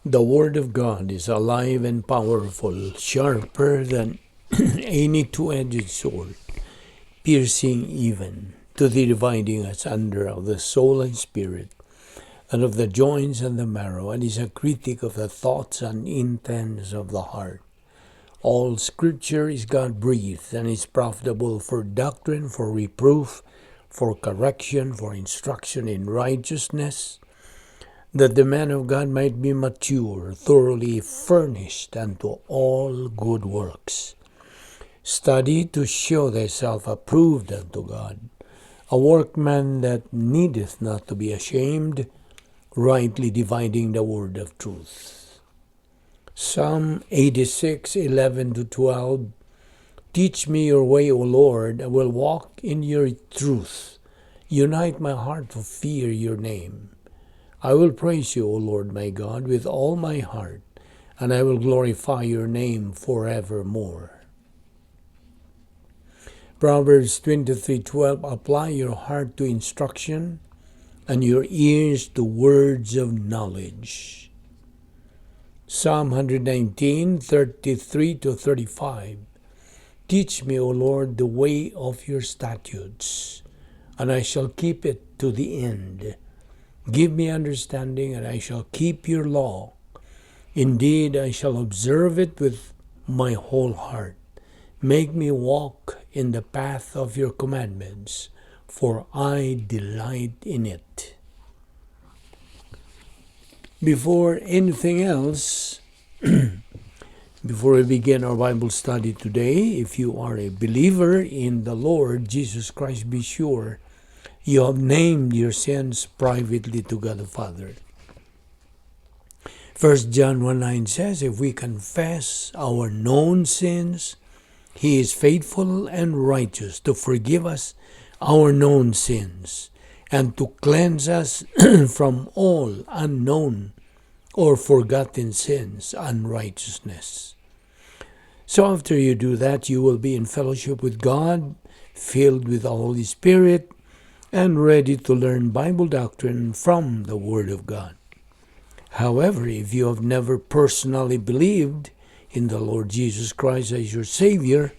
The Word of God is alive and powerful, sharper than any two-edged sword, piercing even to the dividing asunder of the soul and spirit, and of the joints and the marrow, and is a critic of the thoughts and intents of the heart. All Scripture is God-breathed and is profitable for doctrine, for reproof, for correction, for instruction in righteousness, that the man of God might be mature, thoroughly furnished unto all good works. Study to show thyself approved unto God, a workman that needeth not to be ashamed, rightly dividing the word of truth. Psalm 86:11-12. Teach me your way, O Lord, I will walk in your truth. Unite my heart to fear your name. I will praise you, O Lord my God, with all my heart, and I will glorify your name forevermore. Proverbs 23:12. Apply your heart to instruction, and your ears to words of knowledge. Psalm 119:33-35. Teach me, O Lord, the way of your statutes, and I shall keep it to the end. Give me understanding, and I shall keep your law. Indeed, I shall observe it with my whole heart. Make me walk in the path of your commandments, for I delight in it. Before anything else, before we begin our Bible study today, if you are a believer in the Lord Jesus Christ, be sure you have named your sins privately to God the Father. 1 John 1:9 says, if we confess our known sins, He is faithful and righteous to forgive us our known sins and to cleanse us from all unknown or forgotten sins, unrighteousness. So after you do that, you will be in fellowship with God, filled with the Holy Spirit, and ready to learn Bible doctrine from the Word of God. However, if you have never personally believed in the Lord Jesus Christ as your Savior,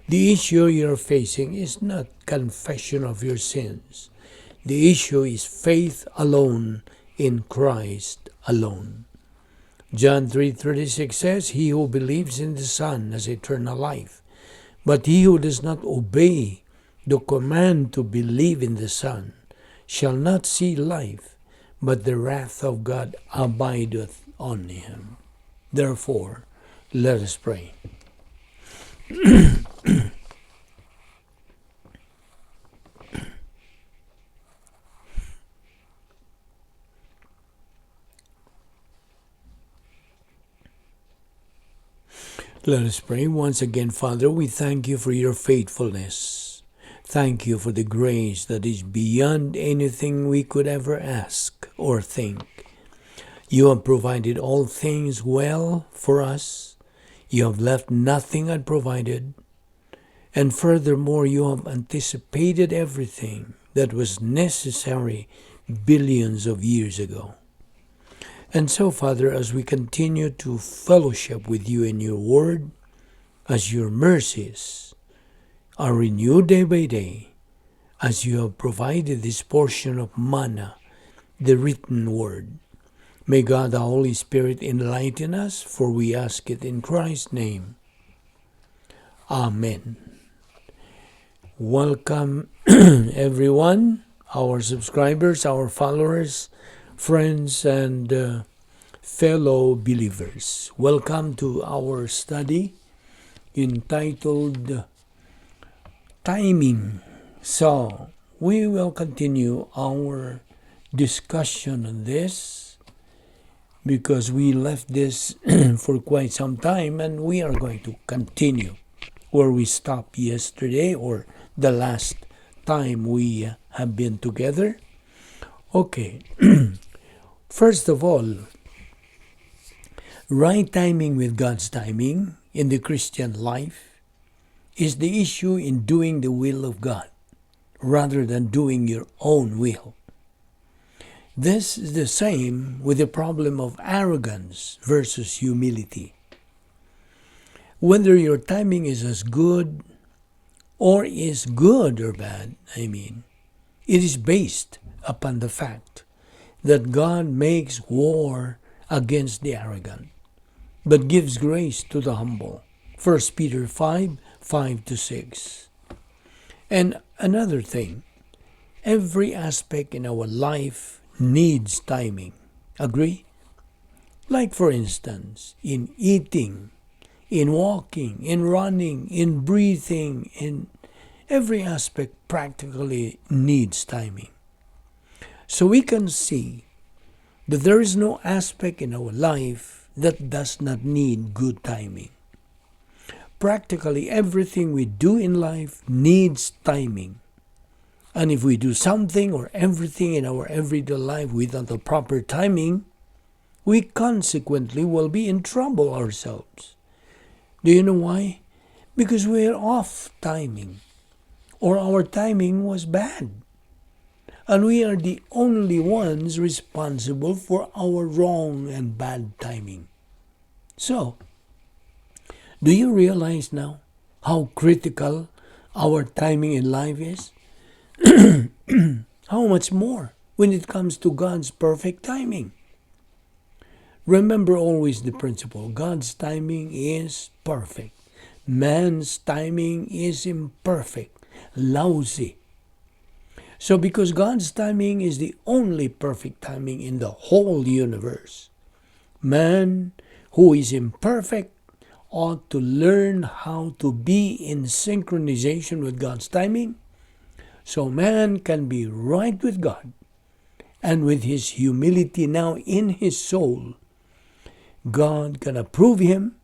the issue you're facing is not confession of your sins. The issue is faith alone in Christ alone. John 3:36 says, he who believes in the Son has eternal life, but he who does not obey the command to believe in the Son shall not see life, but the wrath of God abideth on him. Therefore, let us pray. Let us pray. Once again, Father, we thank you for your faithfulness. Thank you for the grace that is beyond anything we could ever ask or think. You have provided all things well for us. You have left nothing unprovided. And furthermore, you have anticipated everything that was necessary billions of years ago. And so, Father, as we continue to fellowship with you in your word, as your mercies are renewed day by day, as you have provided this portion of manna, the written word, may God the Holy Spirit enlighten us, for we ask it in Christ's name. Amen. Welcome everyone, our subscribers, our followers, friends, and fellow believers. Welcome to our study entitled Timing. So, we will continue our discussion on this because we left this for quite some time, and we are going to continue where we stopped yesterday or the last time we have been together. Okay. First of all, right timing with God's timing in the Christian life is the issue in doing the will of God rather than doing your own will. This is the same with the problem of arrogance versus humility. Whether your timing is as good or is good or bad, it is based upon the fact that God makes war against the arrogant, but gives grace to the humble. 1 Peter 5:5-6. And another thing, every aspect in our life needs timing. Agree? Like for instance, in eating, in walking, in running, in breathing, in every aspect practically needs timing. So we can see that there is no aspect in our life that does not need good timing. Practically everything we do in life needs timing. And if we do something or everything in our everyday life without the proper timing, we consequently will be in trouble ourselves. Do you know why? Because we are off timing, or our timing was bad. And we are the only ones responsible for our wrong and bad timing. So, do you realize now how critical our timing in life is? How much more when it comes to God's perfect timing? Remember always the principle, God's timing is perfect. Man's timing is imperfect, lousy. So because God's timing is the only perfect timing in the whole universe, man who is imperfect ought to learn how to be in synchronization with God's timing, so man can be right with God, and with his humility now in his soul, God can approve him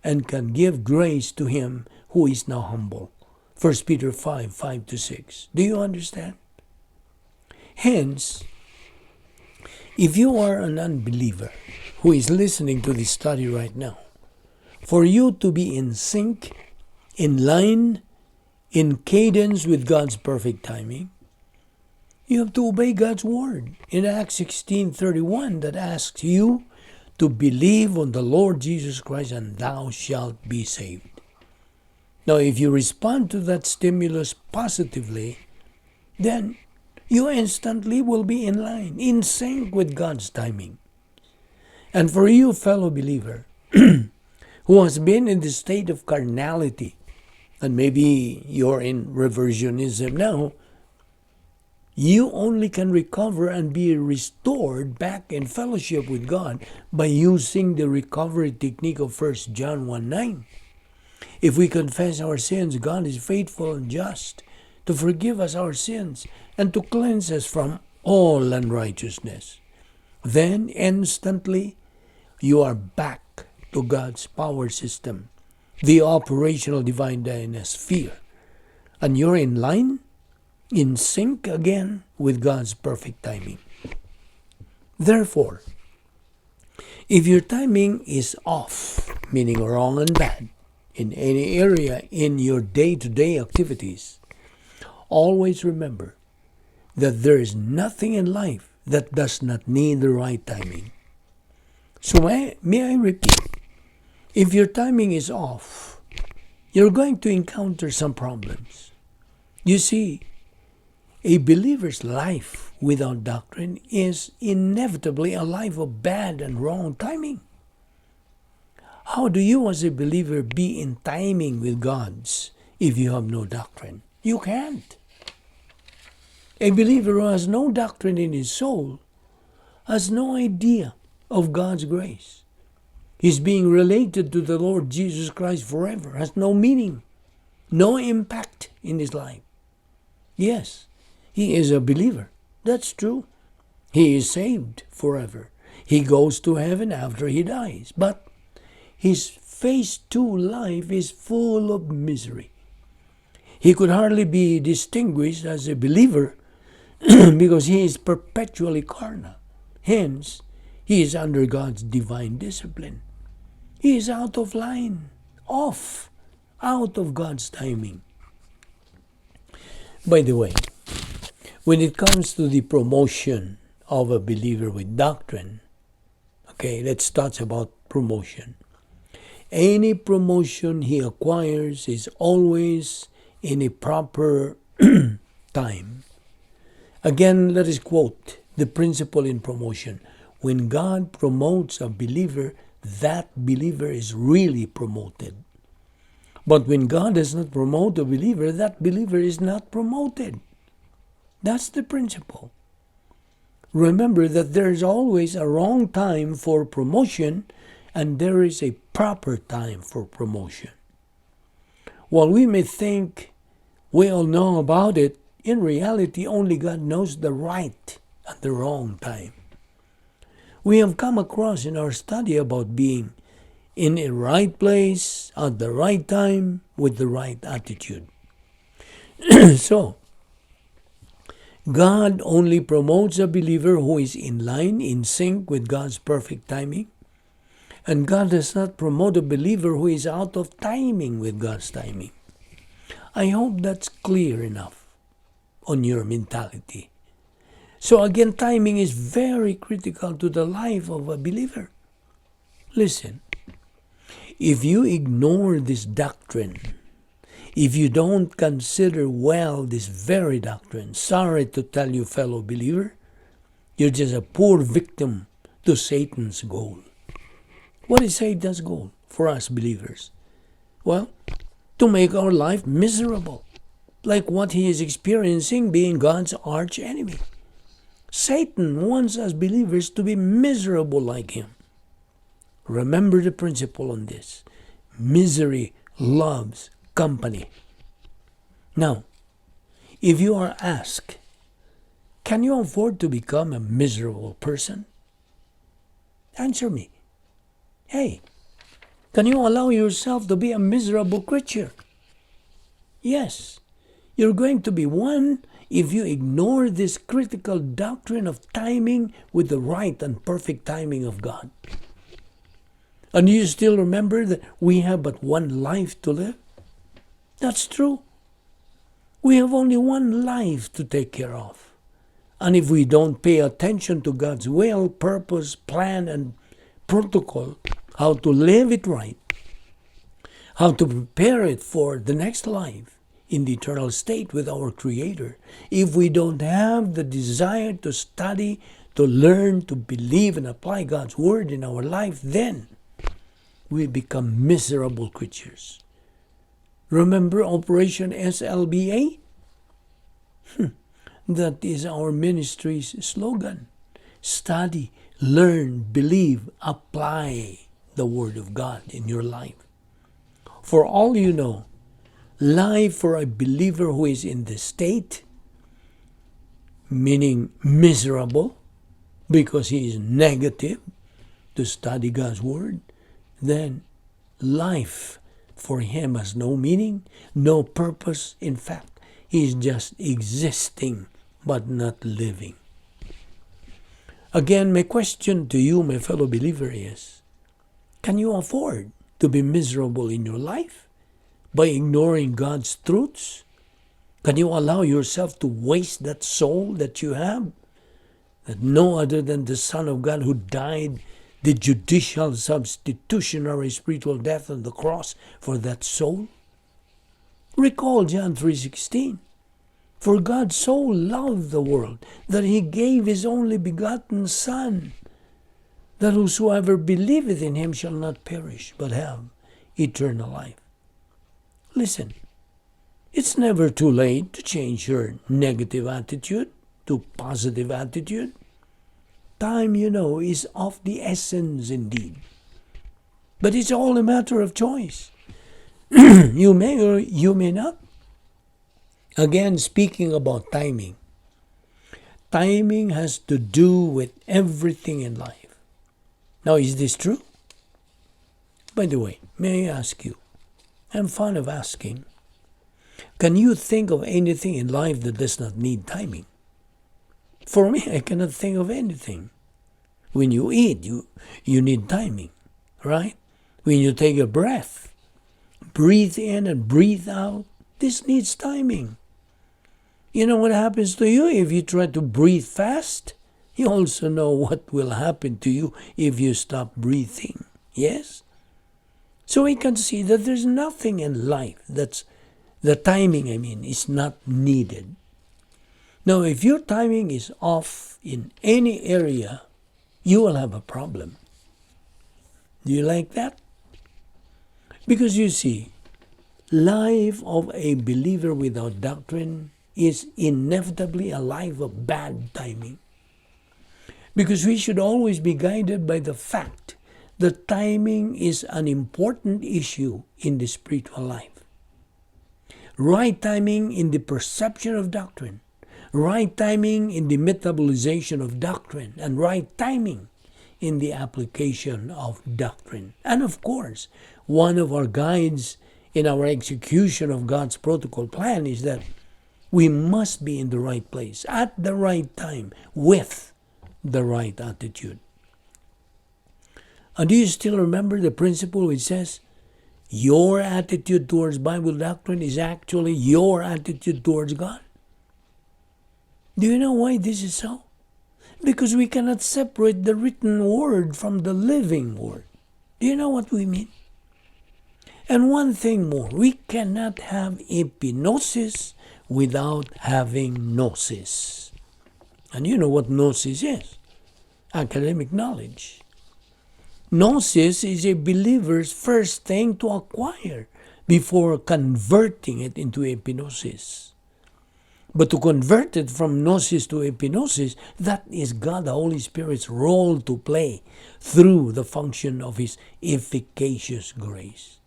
and can give grace to him who is now humble. 1 Peter 5:5-6. Do you understand? Hence, if you are an unbeliever who is listening to this study right now, for you to be in sync, in line, in cadence with God's perfect timing, you have to obey God's word in Acts 16:31 that asks you to believe on the Lord Jesus Christ and thou shalt be saved. Now, if you respond to that stimulus positively, then you instantly will be in line, in sync with God's timing. And for you, fellow believer, who has been in the state of carnality, and maybe you're in reversionism now, you only can recover and be restored back in fellowship with God by using the recovery technique of 1 John 1:9. If we confess our sins, God is faithful and just to forgive us our sins and to cleanse us from all unrighteousness. Then instantly you are back to God's power system, the operational divine dynasphere, and you're in line, in sync again with God's perfect timing. Therefore, if your timing is off, meaning wrong and bad, in any area in your day-to-day activities, always remember that there is nothing in life that does not need the right timing. So may I repeat, if your timing is off, you're going to encounter some problems. You see, a believer's life without doctrine is inevitably a life of bad and wrong timing. How do you as a believer be in timing with God's if you have no doctrine? You can't. A believer who has no doctrine in his soul has no idea of God's grace. His being related to the Lord Jesus Christ forever has no meaning, no impact in his life. Yes, he is a believer. That's true. He is saved forever. He goes to heaven after he dies. But his phase 2 life is full of misery. He could hardly be distinguished as a believer because he is perpetually carnal. Hence, he is under God's divine discipline. He is out of line, off, out of God's timing. By the way, when it comes to the promotion of a believer with doctrine. Okay, let's talk about promotion. Any promotion he acquires is always in a proper time. Again, let us quote the principle in promotion. When God promotes a believer, that believer is really promoted. But when God does not promote a believer, that believer is not promoted. That's the principle. Remember that there is always a wrong time for promotion and there is a proper time for promotion. While we may think we all know about it, in reality only God knows the right and the wrong time. We have come across in our study about being in a right place at the right time with the right attitude. So, God only promotes a believer who is in line, in sync with God's perfect timing. And God does not promote a believer who is out of timing with God's timing. I hope that's clear enough on your mentality. So again, timing is very critical to the life of a believer. Listen, if you ignore this doctrine, if you don't consider well this very doctrine, sorry to tell you, fellow believer, you're just a poor victim to Satan's goal. What is Satan's goal for us believers? Well, to make our life miserable, like what he is experiencing being God's arch enemy. Satan wants us believers to be miserable like him. Remember the principle on this. Misery loves company. Now, if you are asked, can you afford to become a miserable person? Answer me. Hey, can you allow yourself to be a miserable creature? Yes, you're going to be one if you ignore this critical doctrine of timing with the right and perfect timing of God. And you still remember that we have but one life to live? That's true. We have only one life to take care of. And if we don't pay attention to God's will, purpose, plan, and protocol, how to live it right, how to prepare it for the next life in the eternal state with our Creator, if we don't have the desire to study, to learn, to believe, and apply God's Word in our life, then we become miserable creatures. Remember Operation SLBA? That is our ministry's slogan. Study, learn, believe, apply the Word of God in your life. For all you know, life for a believer who is in this state, meaning miserable, because he is negative to study God's Word, then life for him has no meaning, no purpose. In fact, he is just existing but not living. Again, my question to you, my fellow believer, is, can you afford to be miserable in your life by ignoring God's truths? Can you allow yourself to waste that soul that you have? That no other than the Son of God who died the judicial substitutionary spiritual death on the cross for that soul? Recall John 3:16. For God so loved the world that he gave his only begotten Son, that whosoever believeth in him shall not perish, but have eternal life. Listen, it's never too late to change your negative attitude to positive attitude. Time, is of the essence indeed. But it's all a matter of choice. You may or you may not. Again, speaking about timing. Timing has to do with everything in life. Now, is this true? By the way, may I ask you, I'm fond of asking, can you think of anything in life that does not need timing? For me, I cannot think of anything. When you eat, you need timing, right? When you take a breath, breathe in and breathe out, this needs timing. You know what happens to you if you try to breathe fast? He also knows what will happen to you if you stop breathing. Yes? So we can see that there's nothing in life that's, the timing, is not needed. Now, if your timing is off in any area, you will have a problem. Do you like that? Because you see, life of a believer without doctrine is inevitably a life of bad timing. Because we should always be guided by the fact that timing is an important issue in the spiritual life. Right timing in the perception of doctrine, right timing in the metabolization of doctrine, and right timing in the application of doctrine. And of course, one of our guides in our execution of God's protocol plan is that we must be in the right place at the right time with the right attitude. And do you still remember the principle which says your attitude towards Bible doctrine is actually your attitude towards God? Do you know why this is so? Because we cannot separate the written word from the living word. Do you know what we mean? And one thing more, we cannot have epignosis without having gnosis. And you know what gnosis is? Academic knowledge. Gnosis is a believer's first thing to acquire before converting it into epignosis. But to convert it from gnosis to epignosis, that is God the Holy Spirit's role to play through the function of His efficacious grace.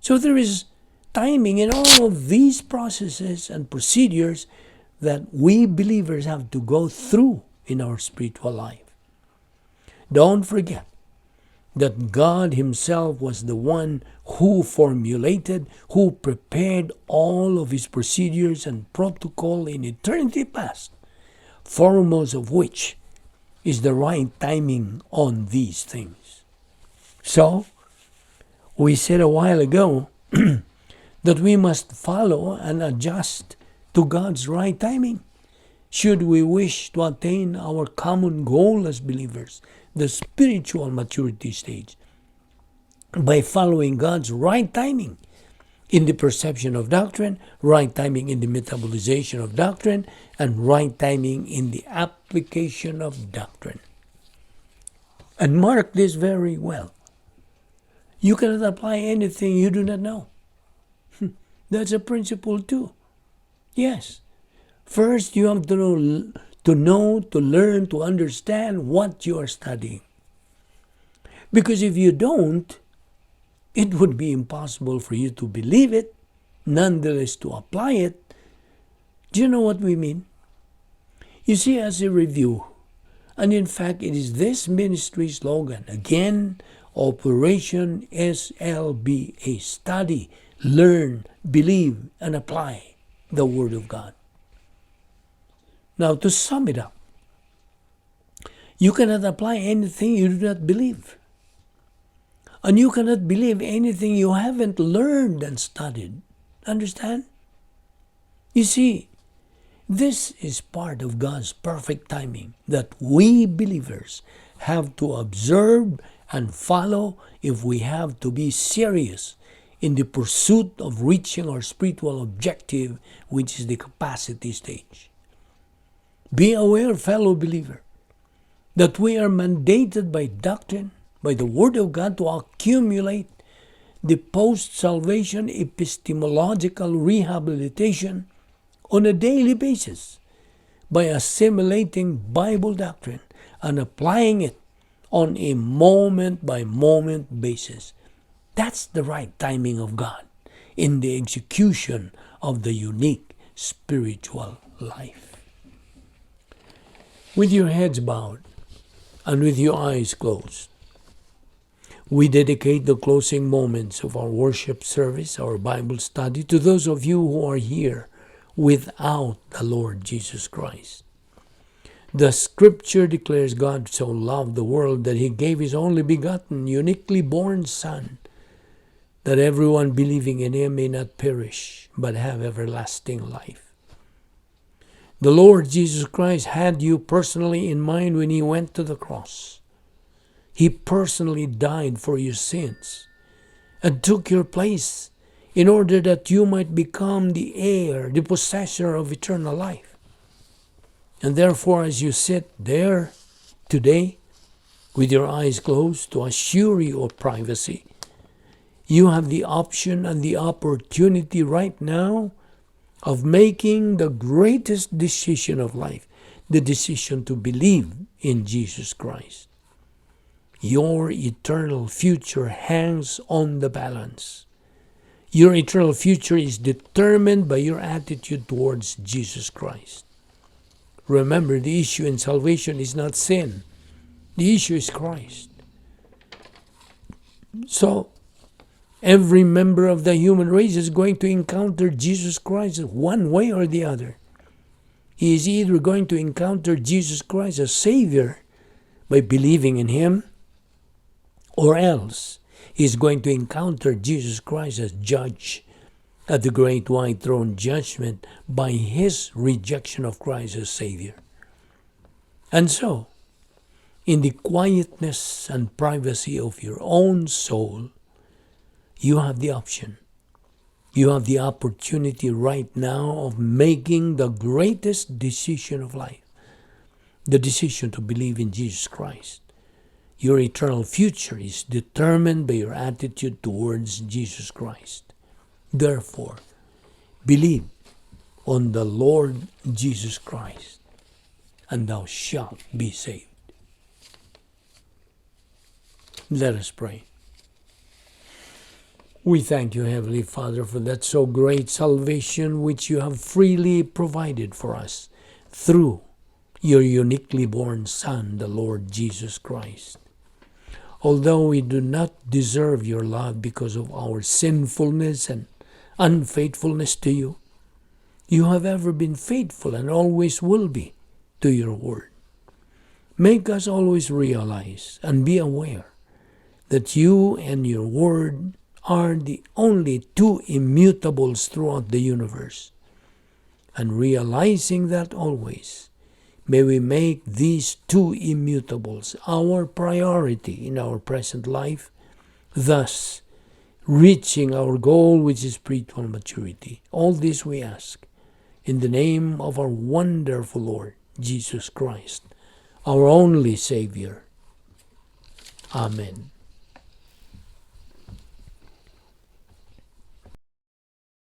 So there is timing in all of these processes and procedures that we believers have to go through in our spiritual life. Don't forget that God Himself was the one who formulated, who prepared all of His procedures and protocol in eternity past, foremost of which is the right timing on these things. So, we said a while ago that we must follow and adjust to God's right timing should we wish to attain our common goal as believers, the spiritual maturity stage, by following God's right timing in the perception of doctrine, right timing in the metabolization of doctrine, and right timing in the application of doctrine. And mark this very well. You cannot apply anything you do not know. That's a principle too. Yes. First, you have to know, to learn, to understand what you are studying. Because if you don't, it would be impossible for you to believe it, nonetheless to apply it. Do you know what we mean? You see, as a review, and in fact, it is this ministry slogan, again, Operation SLBA, study, learn, believe, and apply the Word of God. Now, to sum it up, you cannot apply anything you do not believe. And you cannot believe anything you haven't learned and studied. Understand? You see, this is part of God's perfect timing that we believers have to observe and follow if we have to be serious in the pursuit of reaching our spiritual objective, which is the capacity stage. Be aware, fellow believer, that we are mandated by doctrine, by the Word of God, to accumulate the post-salvation epistemological rehabilitation on a daily basis by assimilating Bible doctrine and applying it on a moment-by-moment basis. That's the right timing of God in the execution of the unique spiritual life. With your heads bowed and with your eyes closed, we dedicate the closing moments of our worship service, our Bible study, to those of you who are here without the Lord Jesus Christ. The Scripture declares God so loved the world that He gave His only begotten, uniquely born Son, that everyone believing in Him may not perish, but have everlasting life. The Lord Jesus Christ had you personally in mind when He went to the cross. He personally died for your sins and took your place in order that you might become the heir, the possessor of eternal life. And therefore, as you sit there today with your eyes closed to assure you of privacy, you have the option and the opportunity right now of making the greatest decision of life, the decision to believe in Jesus Christ. Your eternal future hangs on the balance. Your eternal future is determined by your attitude towards Jesus Christ. Remember, the issue in salvation is not sin. The issue is Christ. So, every member of the human race is going to encounter Jesus Christ one way or the other. He is either going to encounter Jesus Christ as Savior by believing in Him, or else he is going to encounter Jesus Christ as Judge at the great white throne judgment by his rejection of Christ as Savior. And so, in the quietness and privacy of your own soul, you have the option. You have the opportunity right now of making the greatest decision of life. The decision to believe in Jesus Christ. Your eternal future is determined by your attitude towards Jesus Christ. Therefore, believe on the Lord Jesus Christ, and thou shalt be saved. Let us pray. We thank you, Heavenly Father, for that so great salvation which you have freely provided for us through your uniquely born Son, the Lord Jesus Christ. Although we do not deserve your love because of our sinfulness and unfaithfulness to you, you have ever been faithful and always will be to your word. Make us always realize and be aware that you and your word are the only two immutables throughout the universe. And realizing that always, may we make these two immutables our priority in our present life, thus reaching our goal, which is spiritual maturity. All this we ask in the name of our wonderful Lord, Jesus Christ, our only Savior. Amen.